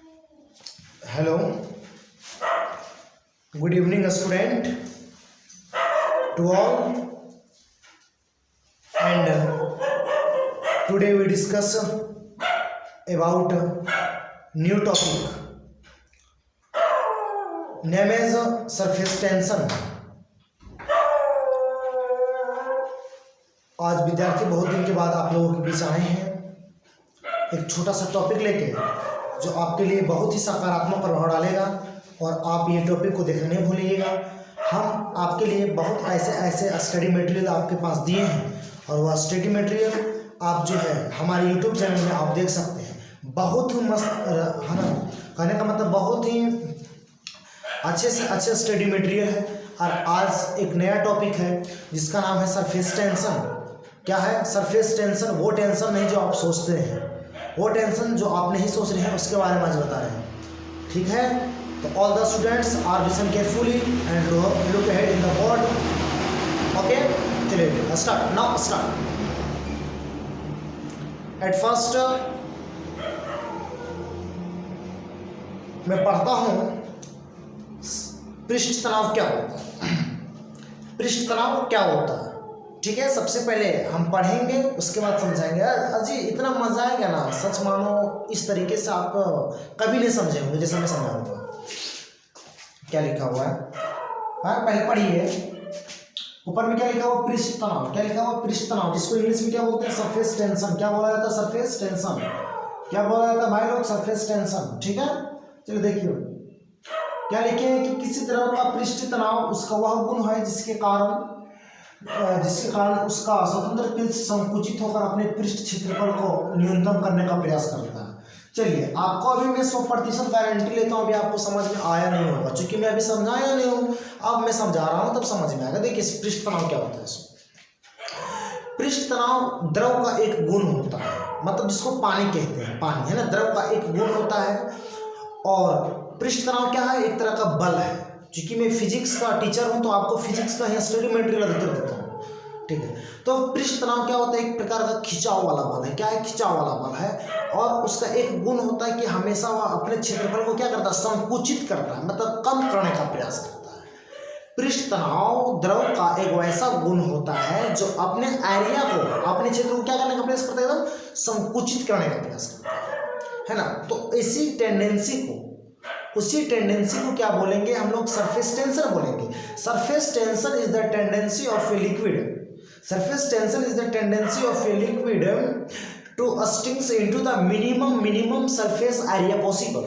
Hello, good evening, student to all. And today we discuss about new topic. Name is surface tension. आज विद्यार्थी बहुत दिन के बाद आप लोगों के बीच आए हैं एक छोटा सा टॉपिक लेके जो आपके लिए बहुत ही सकारात्मक प्रभाव डालेगा और आप ये टॉपिक को देखना नहीं भूलिएगा। हम आपके लिए बहुत ऐसे स्टडी मटेरियल आपके पास दिए हैं और वह स्टडी मटेरियल आप जो है हमारे यूट्यूब चैनल में आप देख सकते हैं। बहुत ही मस्त है ना, कहने का मतलब बहुत ही अच्छे से अच्छे स्टडी मटेरियल है। और आज एक नया टॉपिक है जिसका नाम है सरफेस टेंशन। क्या है सरफेस टेंशन? वो टेंशन नहीं जो आप सोचते हैं, वो टेंशन जो आप नहीं सोच रहे हैं उसके बारे में आज बता रहे हैं। ठीक है, तो all the students are listen carefully and look ahead in the board. Okay, चलिए start now. Start at first मैं पढ़ता हूं पृष्ठ तनाव क्या होता है। पृष्ठ तनाव क्या होता है? ठीक है, सबसे पहले हम पढ़ेंगे उसके बाद समझाएंगे। अजी इतना मजा आएगा ना, सच मानो इस तरीके से आप कभी नहीं समझे होंगे जैसे मैं समझाऊंगा। क्या लिखा हुआ है? हाँ, पहले पढ़िए। ऊपर में क्या लिखा हुआ? पृष्ठ तनाव। क्या लिखा हुआ? पृष्ठ तनाव, जिसको इंग्लिश में क्या बोलते हैं? Surface tension. क्या बोला जाता है? Surface tension. क्या बोला जाता है भाई लोग? Surface tension. ठीक है, चलिए देखिए क्या लिखे हैं कि किसी तरह का पृष्ठ तनाव उसका वह गुण है जिसके कारण उसका स्वतंत्र पृष्ठ संकुचित होकर अपने पृष्ठ क्षेत्रफल को न्यूनतम करने का प्रयास करता है। चलिए, आपको अभी मैं 100% गारंटी लेता हूँ अभी आपको समझ में आया नहीं होगा, क्योंकि मैं अभी समझाया नहीं हूँ। अब मैं समझा रहा हूँ तब समझ में आएगा। देखिए पृष्ठ तनाव क्या होता है। पृष्ठ तनाव द्रव का एक गुण होता है, मतलब जिसको पानी कहते हैं, पानी है ना, द्रव का एक गुण होता है। और पृष्ठ तनाव क्या है? एक तरह का बल है। क्योंकि मैं फिजिक्स का टीचर हूं तो आपको फिजिक्स का स्टडी मटेरियल अधिकतर देता हूं। ठीक है, तो पृष्ठ तनाव क्या होता है? एक प्रकार का खिंचाव वाला बल है। क्या है? खिंचाव वाला बल है। और उसका एक गुण होता है कि हमेशा वह अपने क्षेत्रफल को क्या करता है? संकुचित करता है, मतलब कम करने का प्रयास करता है। पृष्ठ तनाव द्रव का एक वैसा गुण होता है जो अपने एरिया को, अपने क्षेत्र को क्या करने का प्रयास करता है? एकदम संकुचित करने का प्रयास करता है ना। तो उसी टेंडेंसी को क्या बोलेंगे हम लोग? सरफेस टेंशन बोलेंगे। Surface tension is the tendency of a liquid. Surface tension is the tendency of a liquid to stings into the minimum surface area possible.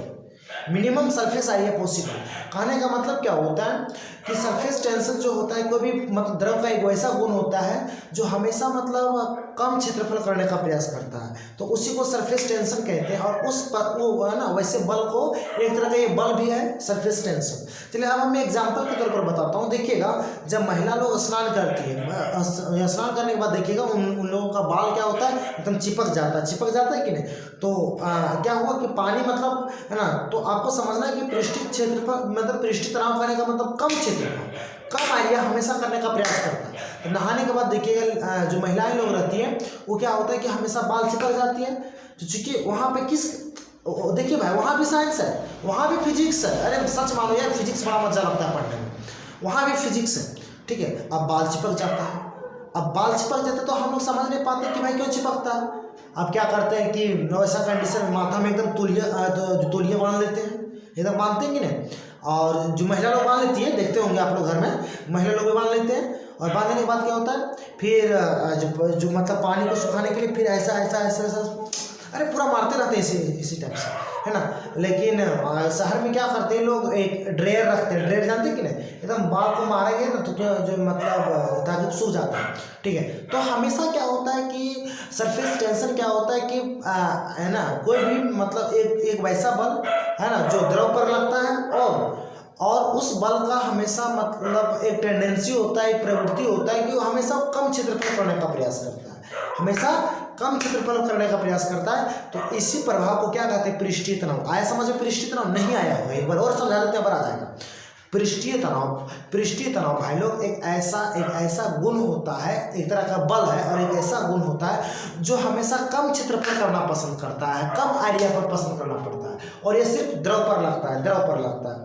Minimum surface area possible कहने का मतलब क्या होता है कि सरफेस टेंशन जो होता है कोई भी मतलब द्रव का एक वैसा गुण होता है जो हमेशा मतलब कम क्षेत्रफल करने का प्रयास करता है, तो उसी को सरफेस टेंशन कहते हैं। और उस पर वो है ना, वैसे बल को एक तरह का ये बल भी है सरफेस टेंशन। चलिए अब मैं एग्जांपल के तौर पर बताता हूँ। देखिएगा, जब महिला लोग स्नान करती है, स्नान करने के बाद देखिएगा उन लोगों का बाल क्या होता है? एकदम चिपक जाता है कि नहीं? तो क्या हुआ कि पानी मतलब है ना, तो आपको समझना है कि पृष्ठीय क्षेत्रफल मतलब पृष्ठीय तनाव करने का मतलब कम क्षेत्रफल, कम एरिया हमेशा करने का प्रयास करता है। तो नहाने के बाद देखिएगा जो महिलाएं लोग रहती हैं वो क्या होता है कि हमेशा बाल चिपक जाती है। तो चूंकि वहाँ पे देखिए भाई, वहाँ भी साइंस है, वहाँ भी फिजिक्स है। अरे सच मानो यार, फिजिक्स बड़ा मजा लगता है पढ़ने में। वहाँ भी फिजिक्स है। ठीक है, अब बाल चिपक जाता है। अब बाल चिपक जाता है तो हम लोग समझ नहीं पाते कि भाई क्यों चिपकता है। अब क्या करते हैं कि वैसा कंडीशन में माथा में एकदम तौलिया बांध लेते हैं, एकदम बांधते हैं कि नहीं। और जो महिला लोग बांध लेती है, देखते होंगे आप लोग घर में, महिला लोग भी बांध लेते हैं। और बांधने के बाद क्या होता है फिर जो मतलब पानी को सुखाने के लिए फिर ऐसा अरे पूरा मारते रहते हैं इसी टाइप से, है ना। लेकिन शहर में क्या करते हैं लोग? एक ड्रेयर रखते हैं। ड्रेयर जानते हैं कि नहीं? एकदम बाल को मारेंगे ना तो जो मतलब ताकि सूख जाता है। ठीक है, तो हमेशा क्या होता है कि सरफेस टेंशन क्या होता है कि है ना, कोई भी मतलब एक वैसा बल है ना जो द्रव पर लगता है और उस बल का हमेशा मतलब एक टेंडेंसी होता है, एक प्रवृत्ति होता है कि वो हमेशा कम क्षेत्रफल करने का प्रयास करता है, हमेशा कम क्षेत्रफल करने का प्रयास करता है। तो इसी प्रभाव को क्या कहते हैं? पृष्ठीय तनाव। आया समझ में? पृष्ठीय तनाव नहीं आया होगा, एक बार और समझा देते हैं, पर आ जाएगा। पृष्ठीय तनाव भाई लोग एक ऐसा गुण होता है, एक तरह का बल है और एक ऐसा गुण होता है जो हमेशा कम क्षेत्रफल करना पसंद करता है, कम एरिया पर पसंद करना पड़ता है, और ये सिर्फ द्रव पर लगता है,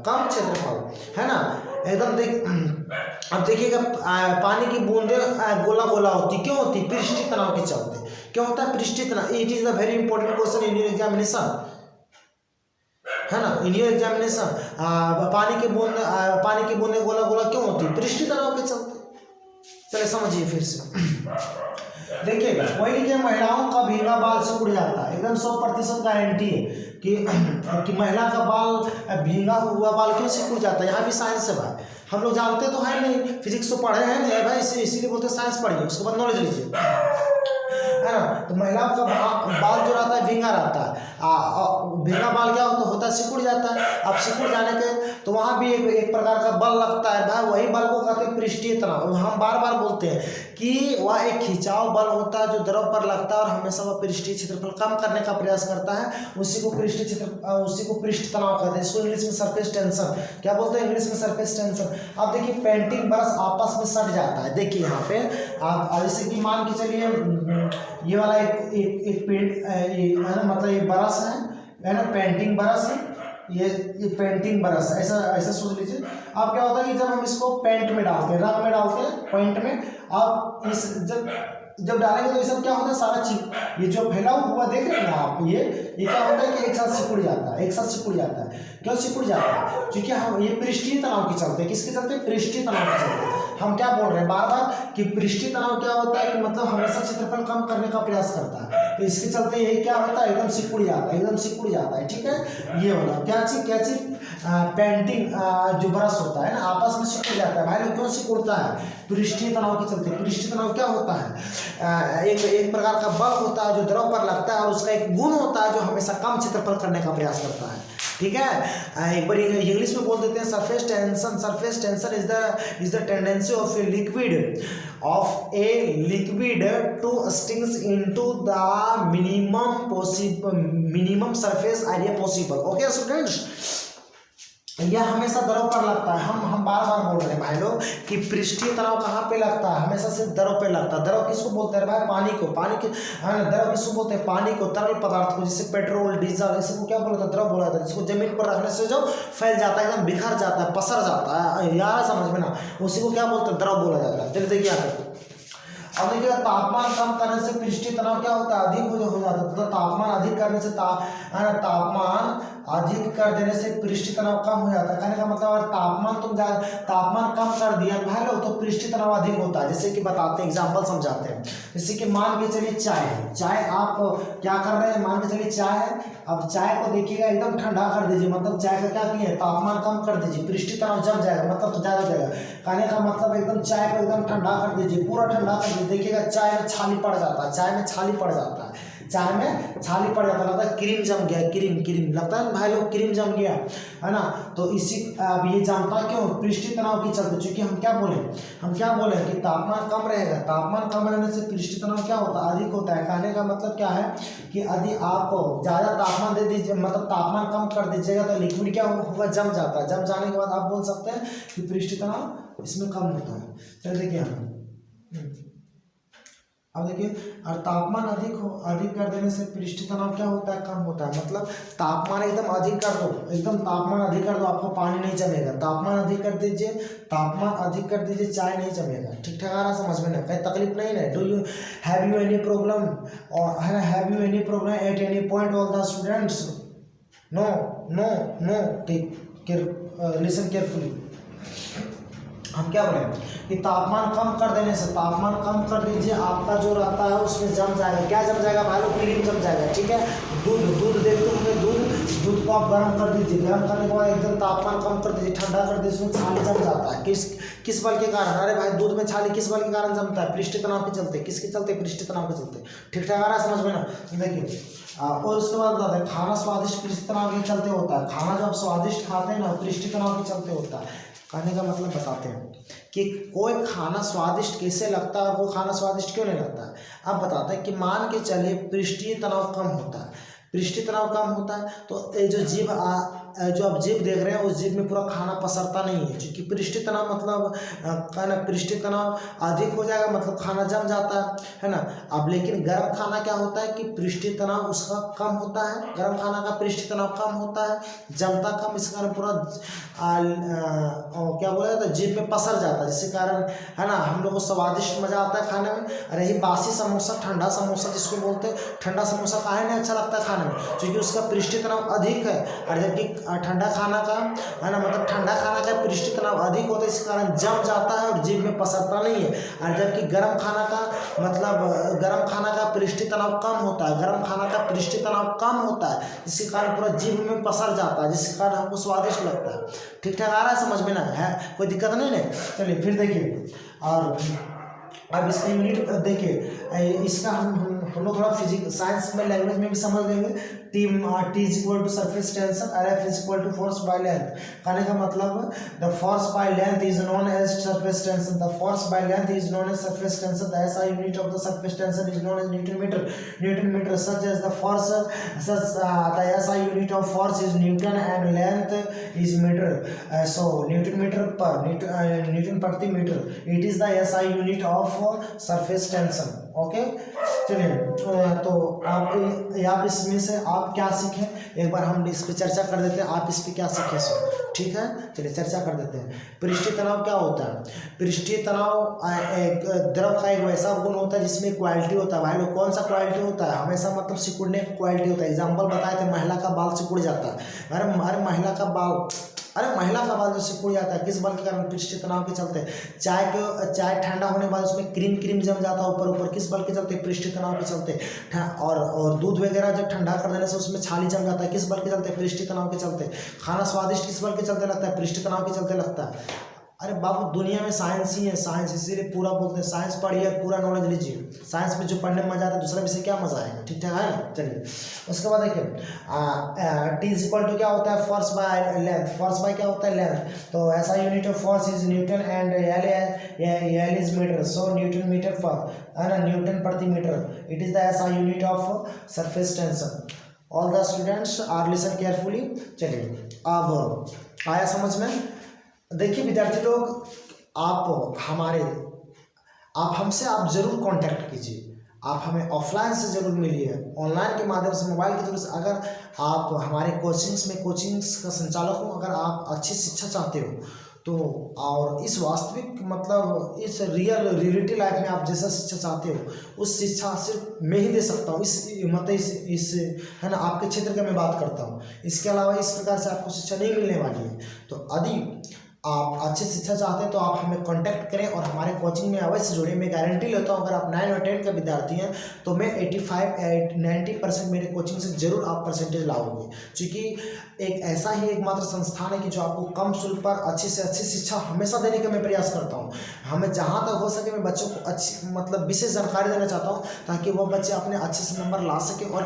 कम क्षेत्रफल है ना एकदम। अब देखिएगा पानी की बूंदे गोला गोला होती, क्यों होती? पृष्ठीय तनाव के चलते। क्यों होता है पृष्ठीय तनाव? It is the very important question in your examination, है ना, इन योर एग्जामिनेशन। पानी की बूंदे गोला गोला क्यों होती? पृष्ठीय तनाव के चलते। चलिए समझिए फिर से। देखिए वही लिखे, महिलाओं का भीगा बाल सिकुड़ जाता है, एकदम 100% गारंटी है कि महिला का बाल भीगा हुआ बाल क्यों सिकुड़ जाता है। यहाँ भी साइंस है भाई, हम लोग जानते तो है नहीं, फिजिक्स तो पढ़े हैं नहीं भाई, इसीलिए बोलते साइंस पढ़िए, उसके बाद नॉलेज लीजिए, है ना। तो महिलाओं का बाल जो रहता है भींगा रहता है, भींगा बाल क्या होता है? सिकुड़ जाता है। अब सिकुड़ जाने के तो वहाँ भी एक प्रकार का बल लगता है भाई, वही बल को कहते हैं पृष्ठीय तनाव। हम बार बार बोलते हैं कि वह एक खिंचाव बल होता है जो द्रव पर लगता है और हमेशा वह पृष्ठीय क्षेत्रफल कम करने का प्रयास करता है, उसी को पृष्ठ तनाव कहते हैं। इसको इंग्लिश में सरफेस टेंशन क्या बोलते हैं? इंग्लिश में सरफेस टेंशन। अब देखिए पेंटिंग ब्रश आपस में सट जाता है, देखिए यहाँ पे आप जैसे कि मान के चलिए ये वाला एक पेंट है ना, मतलब ये ब्रश है ना, पेंटिंग ब्रश है, ये पेंटिंग ब्रश है, ऐसा सोच लीजिए। अब क्या होता है कि जब हम इसको पेंट में डालते हैं, रंग में डालते हैं, पेंट में, अब इस जब डालेंगे तो ये सब क्या होता है? सारा चीज ये जो फैला हुआ देख रहे हैं ना आप, ये क्या होता है कि एक साथ सिकुड़ जाता है, क्यों सिकुड़ जाता है? क्योंकि हम ये पृष्ठीय तनाव के चलते, किसके चलते? पृष्ठीय तनाव के चलते। हम क्या बोल रहे हैं बार बार कि पृष्ठीय तनाव क्या होता है कि मतलब हमेशा क्षेत्रफल कम करने का प्रयास करता है, तो इसके चलते ये क्या होता है? एकदम सिकुड़ जाता है, ठीक है। ये वाला क्या चीज पेंटिंग जो ब्रश होता है ना, आपस में सिकुड़ जाता है भाई लोग। क्यों सिकुड़ता है? पृष्ठीय तनाव के चलते। पृष्ठीय तनाव क्या होता है? एक प्रकार का बल होता है जो द्रव पर लगता है और उसका एक गुण होता है जो हमेशा कम क्षेत्रफल करने का प्रयास करता है, ठीक है। एक बार इंग्लिश में बोल देते हैं surface tension is the tendency of a liquid to stings into the minimum surface area possible. Okay students, यह हमेशा द्रव पर लगता है। हम बार बार बोल रहे हैं भाई लोग कि पृष्ठीय तनाव कहाँ पे लगता है? हमेशा सिर्फ द्रव पे लगता है। द्रव किसको बोलते हैं भाई? पानी को द्रव किसको बोलते हैं? पानी को, तरल पदार्थ को, जैसे पेट्रोल डीजल, इसको क्या बोला था? द्रव बोला था। जिसको जमीन पर रखने से जो फैल जाता है, एकदम बिखर जाता है, पसर जाता है, यार समझ में ना, उसी को क्या बोलते हैं? द्रव बोला जाता है। चलिए देखिए यहाँ अब देखिए तापमान कम करने से पृष्ठीय तनाव क्या होता है? अधिक हो जाता है। तो तापमान अधिक करने से तापमान अधिक कर देने से पृष्ठीय तनाव कम हो जाता है। कहने का मतलब अगर तापमान कम कर दिया भाई लोग तो पृष्ठीय तनाव अधिक होता है। जैसे कि बताते हैं, एग्जांपल समझाते हैं। जैसे कि मान के चलिए चाय आप क्या कर रहे हैं? मान के चलिए चाय है, अब चाय को देखिएगा एकदम ठंडा कर दीजिए, मतलब चाय का क्या किए? तापमान कम कर दीजिए, पृष्ठीय तनाव जम जाएगा, मतलब ज़्यादा हो जाएगा। कहने का मतलब एकदम चाय को एकदम ठंडा कर दीजिए, पूरा ठंडा कर दीजिए, देखिएगा चाय में छाली पड़ जाता है, चाय में छाली पड़ जाता है, लगता है क्रीम जम गया, क्रीम लगता है भाई लोग, क्रीम जम गया, है ना। तो इसी अब ये जमता क्यों? पृष्ठीय तनाव की चलते। चूंकि हम क्या बोले कि तापमान कम रहेगा, तापमान कम रहने से पृष्ठीय तनाव क्या होता है? अधिक होता है। कहने का मतलब क्या है कि यदि आप ज़्यादा तापमान दे दीजिए, मतलब तापमान कम कर दीजिएगा तो लिक्विड क्या होगा? जम जाता है। जम जाने के बाद आप बोल सकते हैं कि पृष्ठीय तनाव इसमें कम होता है। चलिए देखिए यहाँ अब देखिए, और तापमान अधिक कर देने से पृष्ठीय तनाव क्या होता है? कम होता है। मतलब तापमान एकदम अधिक कर दो, आपको पानी नहीं जमेगा। तापमान अधिक कर दीजिए, चाय नहीं जमेगा। ठीक ठाक आ रहा समझ में ना? कहीं तकलीफ नहीं है। Have you any problem at any point all the students? No. Listen carefully. हम क्या बोलें कि तापमान कम कर देने से, तापमान कम कर दीजिए, आपका जो रहता है उसमें जम जाएगा। क्या जम जाएगा भाई लोग? क्रीम जम जाएगा, ठीक है। दूध देखते होंगे, दूध को आप गर्म कर दीजिए, गर्म करने के बाद एकदम तापमान कम कर दीजिए, ठंडा कर दीजिए, उसमें छाली जम जाता है। किस बल के कारण? अरे भाई दूध में छाली किस बल के कारण जमता है? पृष्ठीय तनाव के चलते। किसके चलते? पृष्ठीय तनाव के चलते। ठीक ठाक आ रहा है समझ में ना? देखिए और उसके बाद बताते हैं खाना स्वादिष्ट पृष्ठीय तनाव के चलते होता है। खाना जब स्वादिष्ट खाते हैं ना, पृष्ठीय तनाव के चलते होता है। कहने का मतलब बताते हैं कि कोई खाना स्वादिष्ट कैसे लगता है और कोई खाना स्वादिष्ट क्यों नहीं लगता है। अब बताते हैं कि मान के चलिए पृष्ठीय तनाव कम होता है, तो ये जो जीभ जो आप जीभ देख रहे हैं उस जीभ में पूरा खाना पसरता नहीं है, क्योंकि पृष्ठीय तनाव मतलब है ना, पृष्ठीय तनाव अधिक हो जाएगा मतलब खाना जम जाता है ना। अब लेकिन गर्म खाना क्या होता है कि पृष्ठीय तनाव उसका कम होता है, गर्म खाना का पृष्ठीय तनाव कम होता है, जमता कम, इस कारण पूरा क्या बोला जाता है जीभ में पसर जाता है, जिसके कारण है ना हम लोग को स्वादिष्ट मजा आता है खाने में। रही बासी समोसा, ठंडा समोसा जिसको बोलते हैं, ठंडा समोसा काहे नहीं अच्छा लगता है खाने में, क्योंकि उसका पृष्ठीय तनाव अधिक है। और जबकि ठंडा खाना का है ना, मतलब ठंडा खाना का पृष्ठीय तनाव अधिक होता है, इस कारण जम जाता है और जीभ में पसरता नहीं है। और जबकि गर्म खाना का मतलब गर्म खाना का पृष्ठीय तनाव कम होता है, गर्म खाना का पृष्ठीय तनाव कम होता है, जिसके कारण पूरा जीभ में पसर जाता है, जिसके कारण हमको स्वादिष्ट लगता है। ठीक ठाक आ रहा है समझ में ना है, कोई दिक्कत नहीं है। चलिए फिर देखिए, और अब इसका यूनिट देखिए, इसका हम लोग थोड़ा फिजिक्स साइंस में लैंग्वेज में भी समझ लेंगे। T is equal to surface tension और F is equal to force by length. कहने का मतलब the force by length is known as surface tension, the force by length is known as surface tension, the SI unit of the surface tension is known as newton metre, newton metre such as the force, the SI unit of force is newton and length is metre, so newton metre पर newton प्रति metre, it is the SI unit of surface tension. Okay, चलिए तो आप इसमें से आप क्या सीखें, एक बार हम इस पर चर्चा कर देते हैं, आप इस पर क्या सीखे सो। ठीक है, चलिए चर्चा कर देते हैं। पृष्ठीय तनाव क्या होता है? पृष्ठीय तनाव एक द्रव का एक वैसा गुण होता है जिसमें क्वालिटी होता है। भाई लोग कौन सा क्वालिटी होता है? हमेशा मतलब सिकुड़ने की क्वालिटी होता है। एग्जाम्पल बताए थे, महिला का बाल सिकुड़ जाता है। अरे महिला का बाल जो सिकुड़ जाता है, किस बल के कारण? पृष्ठीय तनाव के चलते। चाय ठंडा होने के बाद उसमें क्रीम जम जाता है ऊपर, किस बल के चलते? पृष्ठीय तनाव के चलते। और दूध वगैरह जब ठंडा कर देने से उसमें छाली जम जाता है, किस बल के चलते? पृष्ठीय तनाव के चलते। खाना स्वादिष्ट किस बल के चलते लगता है? पृष्ठीय तनाव के चलते लगता है। अरे बाबू, दुनिया में साइंस ही है, साइंस, इसीलिए पूरा बोलते हैं साइंस पढ़िए, पूरा नॉलेज लीजिए। साइंस में जो पढ़ने में मजा आता है, दूसरा विषय क्या मजा आएगा? ठीक ठाक है ना। चलिए उसके बाद देखिए, टी इज इक्वल टू क्या होता है? Force by length. Force by क्या होता है? लेंथ। तो SI unit of force is newton and L is metre, so newton metre per, है ना, न्यूटन प्रति metre, it is the SI unit of surface tension. All the students are listen carefully. चलिए अब आया समझ में। देखिए विद्यार्थी लोग, आप हमसे आप जरूर कांटेक्ट कीजिए, आप हमें ऑफलाइन से जरूर मिलिए, ऑनलाइन के माध्यम से, मोबाइल के थ्रू से। अगर आप हमारे कोचिंग्स का संचालक हो, अगर आप अच्छी शिक्षा चाहते हो तो, और इस वास्तविक मतलब इस रियलिटी लाइफ में आप जैसा शिक्षा चाहते हो उस शिक्षा सिर्फ मैं ही दे सकता हूँ। इस है ना, आपके क्षेत्र का मैं बात करता हूँ। इसके अलावा इस प्रकार से आपको शिक्षा नहीं मिलने वाली है। तो यदि आप अच्छी शिक्षा चाहते हैं तो आप हमें कांटेक्ट करें और हमारे कोचिंग में अवश्य जुड़ें। मैं गारंटी लेता हूं, अगर आप 9 और 10 का विद्यार्थी हैं तो मैं 85-90% मेरे कोचिंग से जरूर आप परसेंटेज लाओगे, क्योंकि एक ऐसा ही एकमात्र संस्थान है कि जो आपको कम शुल्क पर अच्छी से अच्छी शिक्षा हमेशा देने का मैं प्रयास करता हूँ। हमें जहाँ तक हो सके मैं बच्चों को अच्छी मतलब विशेष जानकारी देना चाहता हूँ, ताकि वो बच्चे अपने अच्छे से नंबर ला सके और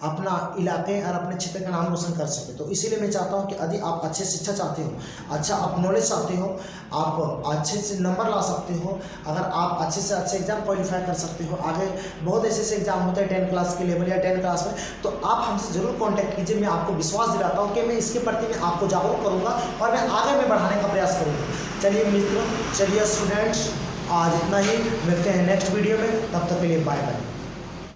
अपना इलाके और अपने क्षेत्र का नाम रोशन कर सके। तो इसीलिए मैं चाहता हूँ कि यदि आप अच्छी शिक्षा चाहते हो, अच्छा आप नॉलेज चाहते हो, आप अच्छे से नंबर ला सकते हो, अगर आप अच्छे से अच्छे एग्जाम क्वालिफाई कर सकते हो, आगे बहुत ऐसे एग्जाम होते हैं 10 क्लास के लेवल या 10 क्लास में, तो आप हमसे जरूर कांटेक्ट कीजिए। मैं आपको विश्वास दिलाता हूँ कि मैं इसके प्रति मैं आपको जागरूक करूँगा और मैं आगे में बढ़ाने का प्रयास करूँगा। चलिए मित्रों, चलिए स्टूडेंट्स, आज इतना ही, मिलते हैं नेक्स्ट वीडियो में, तब तक के लिए बाय बाय।